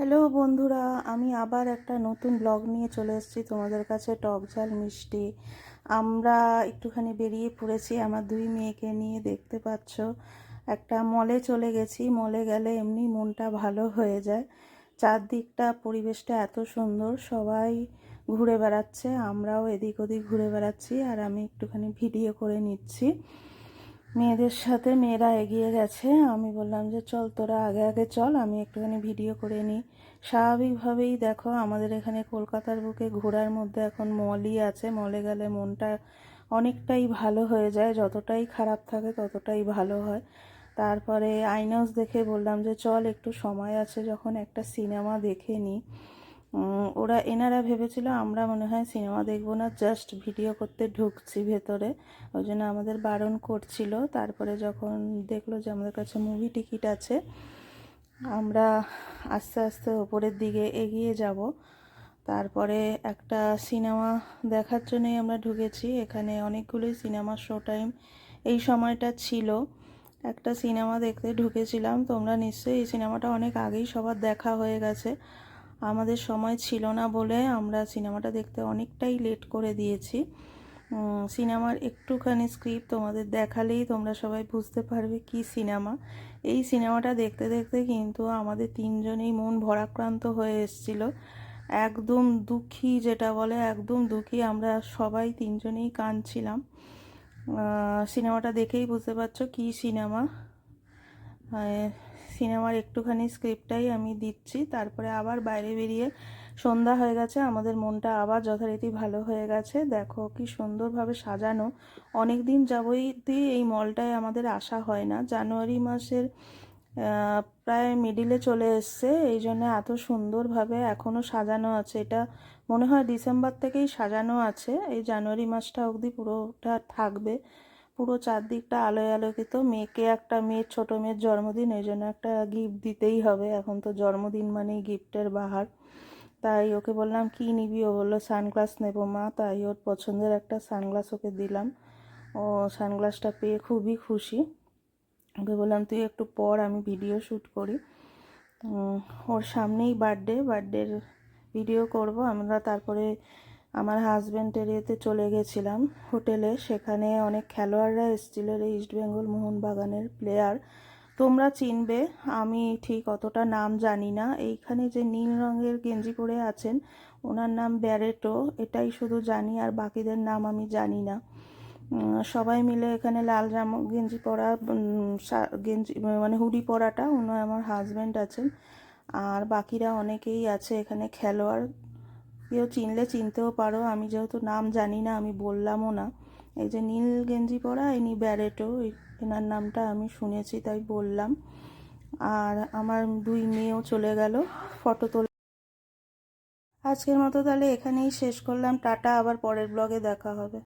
Hello বন্ধুরা, আমি আবার একটা নতুন ব্লগ নিয়ে চলে এসেছি তোমাদের কাছে। টক ঝাল মিষ্টি আমরা একটুখানি বেরিয়ে পড়েছি আমার দুই মেয়েকে নিয়ে। দেখতে পাচ্ছ একটা মলে চলে গেছি। মলে গেলে এমনি মনটা ভালো হয়ে যায়। চারদিকটা পরিবেশটা এত সুন্দর, সবাই ঘুরে বেড়াচ্ছে, আমরাও এদিক ওদিক ঘুরে বেড়াচ্ছি আর আমি একটুখানি ভিডিও করে নিচ্ছি মেয়েদের সাথে। মেয়েরা এগিয়ে গেছে, আমি বললাম যে চল তোরা আগে আগে চল, আমি একটুখানি ভিডিও করে নিই। স্বাভাবিকভাবেই দেখো আমাদের এখানে কলকাতার বুকে ঘোরার মধ্যে এখন মলই আছে। মলে গেলে মনটা অনেকটাই ভালো হয়ে যায়, যতটাই খারাপ থাকে ততটাই ভালো হয়। তারপরে আইনক্স দেখে বললাম যে চল একটু সময় আছে যখন একটা সিনেমা দেখে নিই। এনারা ভেবেছিল আমরা মনে হয় সিনেমা দেখবো না, জাস্ট ভিডিও করতে ঢুকছি ভেতরে, ওই জন্য আমাদের বারণ করছিল। তারপরে যখন দেখলো যে আমাদের কাছে মুভি টিকিট আছে, আমরা আস্তে আস্তে ওপরের দিকে এগিয়ে যাব। তারপরে একটা সিনেমা দেখার জন্যই আমরা ঢুকেছি। এখানে অনেকগুলোই সিনেমা শো টাইম এই সময়টা ছিল। একটা সিনেমা দেখতে ঢুকেছিলাম। তোমরা নিশ্চয়ই এই সিনেমাটা অনেক আগেই সবার দেখা হয়ে গেছে, আমাদের সময় ছিল না বলে আমরা সিনেমাটা দেখতে অনেকটাই লেট করে দিয়েছি। সিনেমার একটুখানি স্ক্রিপ্ট তোমাদের দেখালেই তোমরা সবাই বুঝতে পারবে কি সিনেমা। এই সিনেমাটা দেখতে দেখতে কিন্তু আমাদের তিনজনেই মন ভরাক্রান্ত হয়ে এসেছিলো, একদম দুঃখী, যেটা বলে একদম দুঃখী। আমরা সবাই তিনজনেই কাঁদছিলাম। সিনেমাটা দেখেই বুঝতে পারছো কি সিনেমা। সিনেমার একটুখানি স্ক্রিপ্টটাই আমি দিচ্ছি। তারপরে আবার বাইরে বেরিয়ে সন্ধ্যা হয়ে গেছে, আমাদের মনটা আবার যথারীতি ভালো হয়ে গেছে। দেখো কি সুন্দরভাবে সাজানো। অনেক দিন যাবতই এই মলটায় আমাদের আসা হয় না। জানুয়ারি মাসের প্রায় মিডিলে চলে এসছে, এই জন্য এত সুন্দরভাবে এখনও সাজানো আছে। এটা মনে হয় ডিসেম্বর থেকেই সাজানো আছে, এই জানুয়ারি মাসটা অবধি পুরোটা থাকবে। পুরো চারদিকটা আলোয় আলোকিত। মেয়ের ছোট মেয়ের জন্মদিন, এই জন্য একটা গিফট দিতেই হবে। এখন তো জন্মদিন মানেই গিফটের বাহার। তাই ওকে বললাম কি নিবি, ও বললো সানগ্লাস নেবো মা। তাই ওর পছন্দের একটা সানগ্লাস ওকে দিলাম। ও সানগ্লাসটা পেয়ে খুবই খুশি। ওকে বললাম তুই একটু পর, আমি ভিডিও শ্যুট করি। ওর সামনেই বার্থডের ভিডিও করব আমরা। তারপরে আমার হাজব্যান্ডের এতে চলে গেছিলাম হোটেলে। সেখানে অনেক খেলোয়াড়রা এসেছিলো, ইস্ট বেঙ্গল মোহনবাগানের প্লেয়ার। তোমরা চিনবে, আমি ঠিক অতটা নাম জানি না। এইখানে যে নীল রঙের গেঞ্জি পরে আছেন ওনার নাম ব্যারেটো, এটাই শুধু জানি, আর বাকিদের নাম আমি জানি না। সবাই মিলে এখানে লাল গেঞ্জি পরা, গেঞ্জি মানে হুডি পরাটা উনি আমার হাজব্যান্ড আছেন, আর বাকিরা অনেকেই আছে এখানে খেলোয়াড়। কেউ চিনলে চিনতেও পারো, আমি যেহেতু নাম জানি না আমি বললামও না। এই যে নীল গেঞ্জি পরা ইনি ব্যারেটো, এনার নামটা আমি শুনেছি তাই বললাম। আর আমার দুই মেয়েও চলে গেল ফটো তোলা। আজকের মতো তাহলে এখানেই শেষ করলাম, টাটা, আবার পরের ব্লগে দেখা হবে।